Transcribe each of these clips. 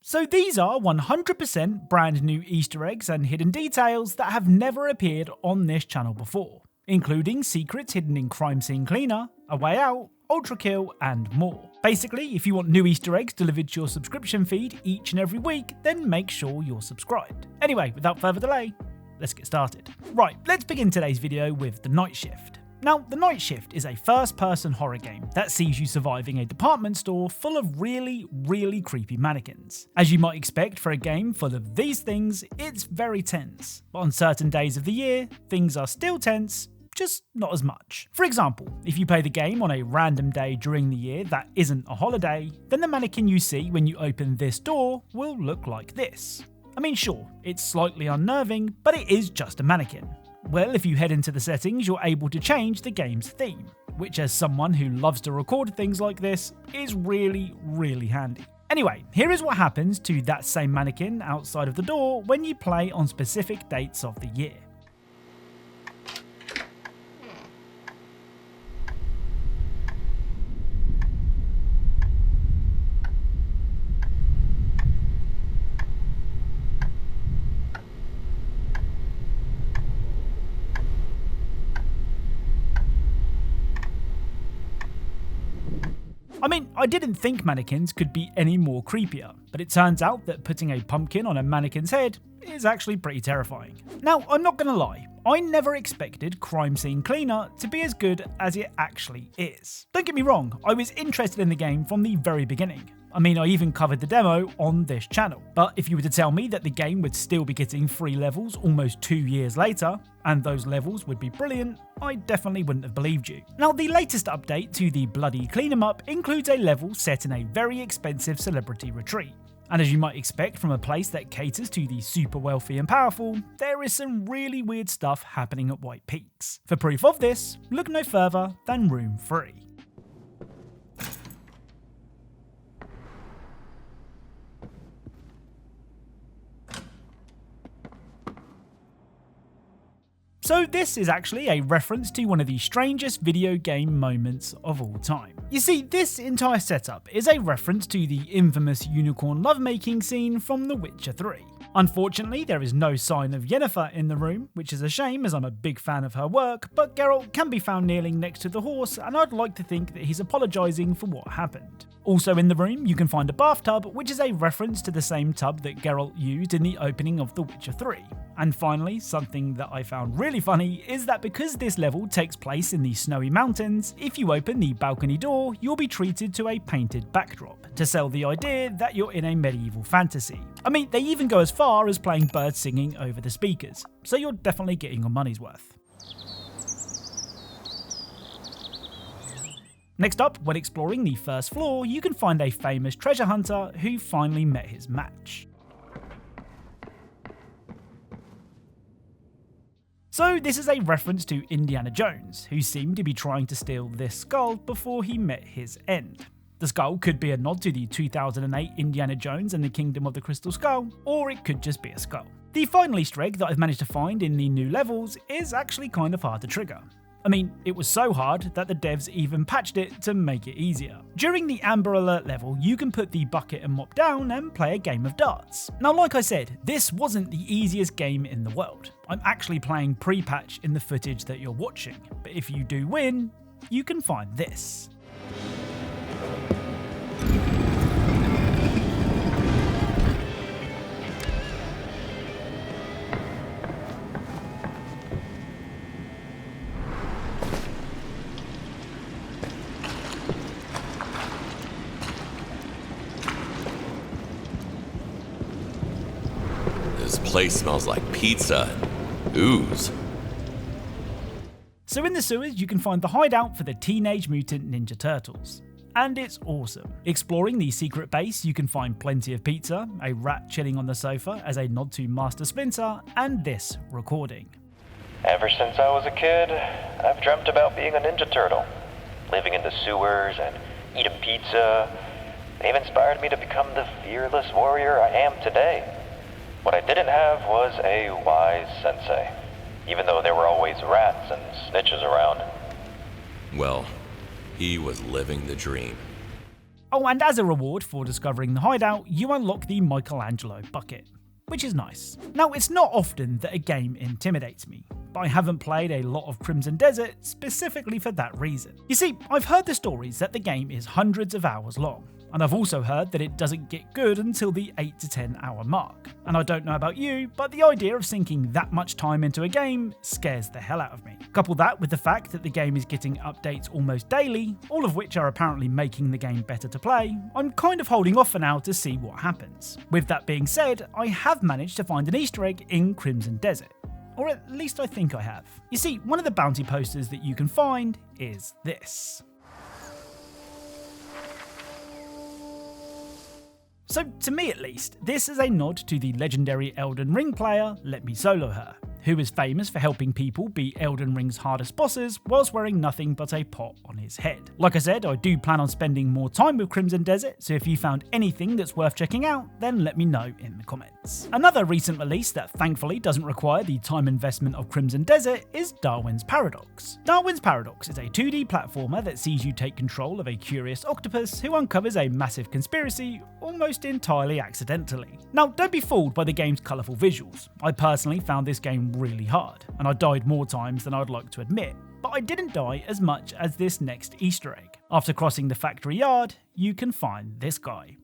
So these are 100% brand new Easter eggs and hidden details that have never appeared on this channel before, including secrets hidden in Crime Scene Cleaner, A Way Out, Ultrakill, and more. Basically, if you want new Easter eggs delivered to your subscription feed each and every week, then make sure you're subscribed. Anyway, without further delay, let's get started. Right, let's begin today's video with The Night Shift. Now, The Night Shift is a first-person horror game that sees you surviving a department store full of really creepy mannequins. As you might expect for a game full of these things, it's very tense. But on certain days of the year, things are still tense, just not as much. For example, if you play the game on a random day during the year that isn't a holiday, then the mannequin you see when you open this door will look like this. I mean, sure, it's slightly unnerving, but it is just a mannequin. Well, if you head into the settings, you're able to change the game's theme, which as someone who loves to record things like this, is really handy. Anyway, here is what happens to that same mannequin outside of the door when you play on specific dates of the year. I mean, I didn't think mannequins could be any more creepier, but it turns out that putting a pumpkin on a mannequin's head is actually pretty terrifying. Now, I'm not gonna lie, I never expected Crime Scene Cleaner to be as good as it actually is. Don't get me wrong, I was interested in the game from the very beginning. I mean, I even covered the demo on this channel. But if you were to tell me that the game would still be getting free levels almost 2 years later, and those levels would be brilliant, I definitely wouldn't have believed you. Now, the latest update to the bloody clean 'em up includes a level set in a very expensive celebrity retreat. And as you might expect from a place that caters to the super wealthy and powerful, there is some really weird stuff happening at White Peaks. For proof of this, look no further than Room 3. So this is actually a reference to one of the strangest video game moments of all time. You see, this entire setup is a reference to the infamous unicorn lovemaking scene from The Witcher 3. Unfortunately, there is no sign of Yennefer in the room, which is a shame as I'm a big fan of her work, but Geralt can be found kneeling next to the horse, and I'd like to think that he's apologising for what happened. Also in the room, you can find a bathtub, which is a reference to the same tub that Geralt used in the opening of The Witcher 3. And finally, something that I found really funny is that because this level takes place in the snowy mountains, if you open the balcony door, you'll be treated to a painted backdrop to sell the idea that you're in a medieval fantasy. I mean, they even go as far as playing birds singing over the speakers, so you're definitely getting your money's worth. Next up, when exploring the first floor, you can find a famous treasure hunter who finally met his match. So this is a reference to Indiana Jones, who seemed to be trying to steal this skull before he met his end. The skull could be a nod to the 2008 Indiana Jones and the Kingdom of the Crystal Skull, or it could just be a skull. The final Easter egg that I've managed to find in the new levels is actually kind of hard to trigger. I mean, it was so hard that the devs even patched it to make it easier. During the Amber Alert level, you can put the bucket and mop down and play a game of darts. Now, like I said, this wasn't the easiest game in the world. I'm actually playing pre-patch in the footage that you're watching, but if you do win, you can find this. This place smells like pizza and ooze. So in the sewers, you can find the hideout for the Teenage Mutant Ninja Turtles. And it's awesome. Exploring the secret base, you can find plenty of pizza, a rat chilling on the sofa as a nod to Master Splinter, and this recording. Ever since I was a kid, I've dreamt about being a Ninja Turtle. Living in the sewers and eating pizza. They've inspired me to become the fearless warrior I am today. What I didn't have was a wise sensei, even though there were always rats and snitches around. Well, he was living the dream. Oh, and as a reward for discovering the hideout, you unlock the Michelangelo bucket, which is nice. Now, it's not often that a game intimidates me, but I haven't played a lot of Crimson Desert specifically for that reason. You see, I've heard the stories that the game is hundreds of hours long, and I've also heard that it doesn't get good until the 8 to 10 hour mark. And I don't know about you, but the idea of sinking that much time into a game scares the hell out of me. Couple that with the fact that the game is getting updates almost daily, all of which are apparently making the game better to play, I'm kind of holding off for now to see what happens. With that being said, I have managed to find an Easter egg in Crimson Desert. Or at least I think I have. You see, one of the bounty posters that you can find is this. So, to me at least, this is a nod to the legendary Elden Ring player, Let Me Solo Her, who is famous for helping people beat Elden Ring's hardest bosses whilst wearing nothing but a pot on his head. Like I said, I do plan on spending more time with Crimson Desert, so if you found anything that's worth checking out, then let me know in the comments. Another recent release that thankfully doesn't require the time investment of Crimson Desert is Darwins Paradox. Darwins Paradox is a 2D platformer that sees you take control of a curious octopus who uncovers a massive conspiracy almost entirely accidentally. Now, don't be fooled by the game's colourful visuals. I personally found this game really hard, and I died more times than I'd like to admit, but I didn't die as much as this next Easter egg. After crossing the factory yard, you can find this guy.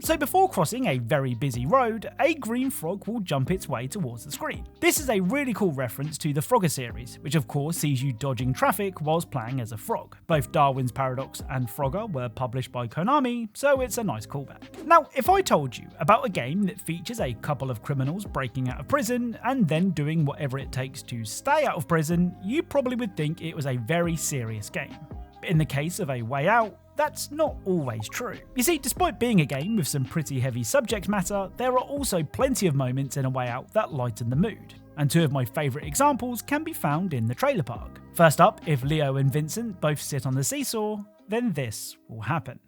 So before crossing a very busy road, a green frog will jump its way towards the screen. This is a really cool reference to the Frogger series, which of course sees you dodging traffic whilst playing as a frog. Both Darwin's Paradox and Frogger were published by Konami, so it's a nice callback. Now, if I told you about a game that features a couple of criminals breaking out of prison and then doing whatever it takes to stay out of prison, you probably would think it was a very serious game. But in the case of A Way Out, that's not always true. You see, despite being a game with some pretty heavy subject matter, there are also plenty of moments in A Way Out that lighten the mood. And two of my favourite examples can be found in the trailer park. First up, if Leo and Vincent both sit on the seesaw, then this will happen.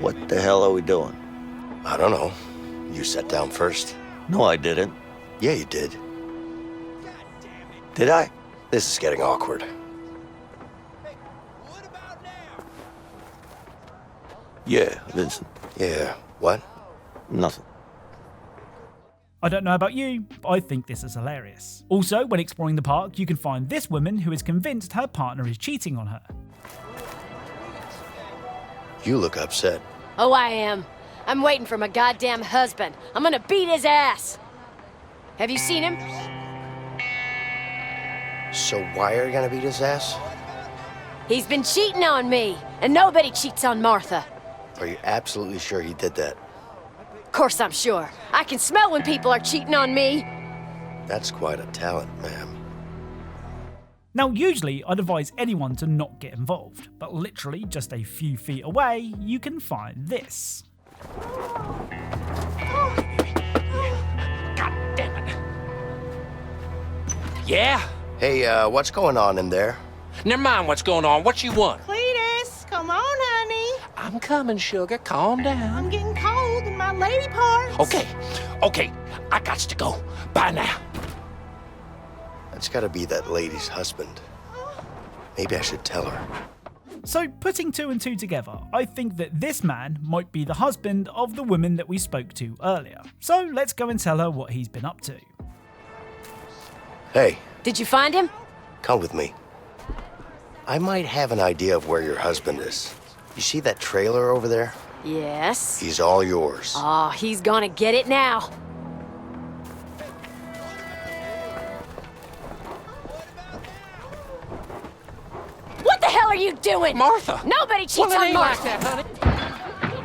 What the hell are we doing? I don't know. You sat down first. No, I didn't. Yeah, you did. Did I? This is getting awkward. Yeah, Vincent. Yeah, what? Nothing. I don't know about you, but I think this is hilarious. Also, when exploring the park, you can find this woman who is convinced her partner is cheating on her. You look upset. Oh, I am. I'm waiting for my goddamn husband. I'm gonna beat his ass. Have you seen him? So why are you gonna beat his ass? He's been cheating on me, and nobody cheats on Martha. Are you absolutely sure he did that? Of course I'm sure. I can smell when people are cheating on me. That's quite a talent, ma'am. Now, usually I'd advise anyone to not get involved, but literally just a few feet away, you can find this. God damn it. Yeah? Hey, what's going on in there? Never mind what's going on. What you want? Cletus, come on, honey. I'm coming, sugar. Calm down. I'm getting cold in my lady parts. Okay. I got to go. Bye now. That's gotta be that lady's husband. Maybe I should tell her. So, putting two and two together, I think that this man might be the husband of the woman that we spoke to earlier. So, let's go and tell her what he's been up to. Hey, Did you find him? come with me. I might have an idea of where your husband is. You see that trailer over there? Yes. He's all yours. Oh, he's gonna get it now. What the hell are you doing? Martha! Nobody cheats Well, it on ain't like Martha. that, honey.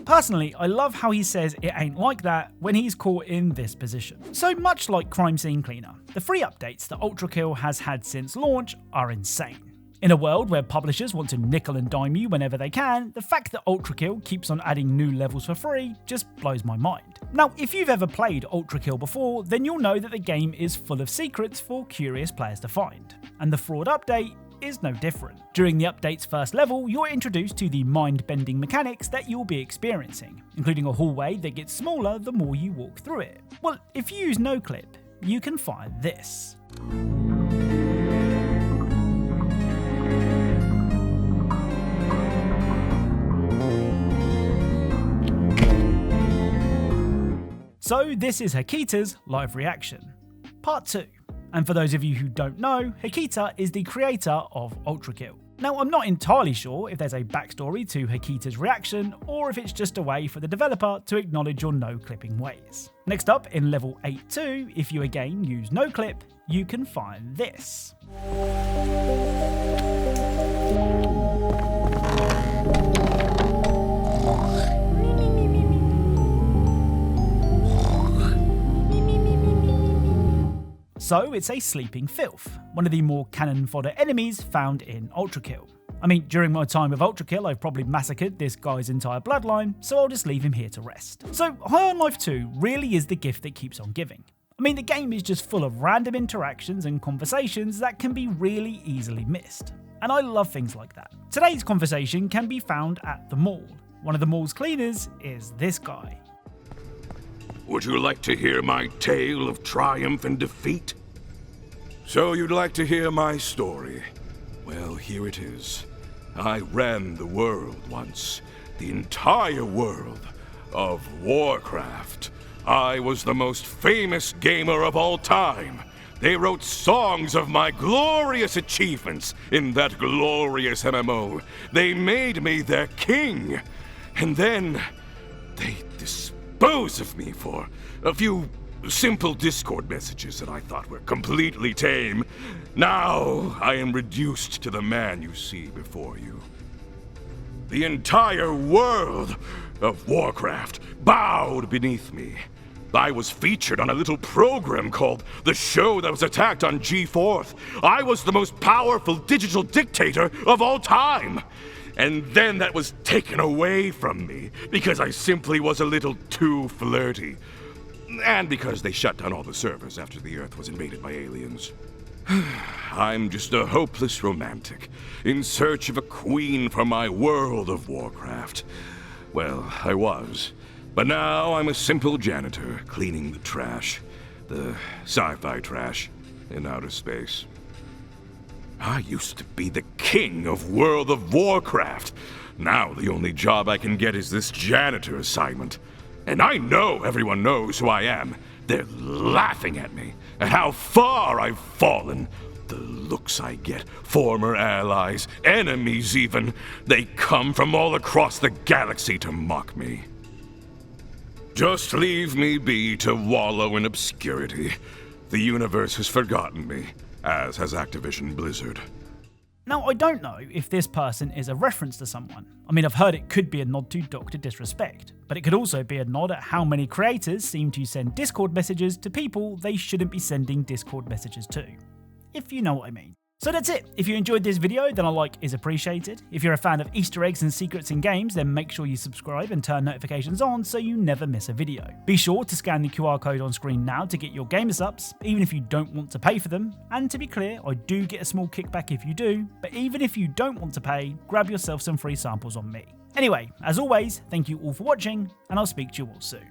Personally, I love how he says it ain't like that when he's caught in this position. So much like Crime Scene Cleaner, the free updates that Ultrakill has had since launch are insane. In a world where publishers want to nickel and dime you whenever they can, the fact that Ultrakill keeps on adding new levels for free just blows my mind. Now, if you've ever played Ultrakill before, then you'll know that the game is full of secrets for curious players to find, and the fraud update is no different. During the update's first level, you're introduced to the mind-bending mechanics that you'll be experiencing, including a hallway that gets smaller the more you walk through it. Well, if you use NoClip, you can find this. So this is Hikita's live reaction, part 2. And for those of you who don't know, Hikita is the creator of Ultrakill. Now, I'm not entirely sure if there's a backstory to Hikita's reaction, or if it's just a way for the developer to acknowledge your no-clipping ways. Next up, in level 8.2, if you again use no-clip, you can find this. So it's a sleeping filth, one of the more cannon fodder enemies found in Ultrakill. I mean, during my time with Ultrakill, I've probably massacred this guy's entire bloodline, so I'll just leave him here to rest. So High on Life 2 really is the gift that keeps on giving. I mean, the game is just full of random interactions and conversations that can be really easily missed. And I love things like that. Today's conversation can be found at the mall. One of the mall's cleaners is this guy. Would you like to hear my tale of triumph and defeat? So you'd like to hear my story? Well, here it is. I ran the world once. The entire world of Warcraft. I was the most famous gamer of all time. They wrote songs of my glorious achievements in that glorious MMO. They made me their king. And then they disposed of me for a few simple Discord messages that I thought were completely tame. Now I am reduced to the man you see before you. The entire world of Warcraft bowed beneath me. I was featured on a little program called The Show That Was Attacked on G4. I was the most powerful digital dictator of all time. And then that was taken away from me because I simply was a little too flirty. And because they shut down all the servers after the Earth was invaded by aliens. I'm just a hopeless romantic, in search of a queen for my world of Warcraft. Well, I was. But now I'm a simple janitor, cleaning the trash. The sci-fi trash in outer space. I used to be the king of World of Warcraft. Now the only job I can get is this janitor assignment. And I know everyone knows who I am. They're laughing at me, at how far I've fallen. The looks I get, former allies, enemies even, they come from all across the galaxy to mock me. Just leave me be to wallow in obscurity. The universe has forgotten me, as has Activision Blizzard. Now, I don't know if this person is a reference to someone. I mean, I've heard it could be a nod to Dr. Disrespect, but it could also be a nod at how many creators seem to send Discord messages to people they shouldn't be sending Discord messages to, if you know what I mean. So that's it. If you enjoyed this video, then a like is appreciated. If you're a fan of Easter eggs and secrets in games, then make sure you subscribe and turn notifications on so you never miss a video. Be sure to scan the QR code on screen now to get your gamer subs, even if you don't want to pay for them. And to be clear, I do get a small kickback if you do, but even if you don't want to pay, grab yourself some free samples on me. Anyway, as always, thank you all for watching, and I'll speak to you all soon.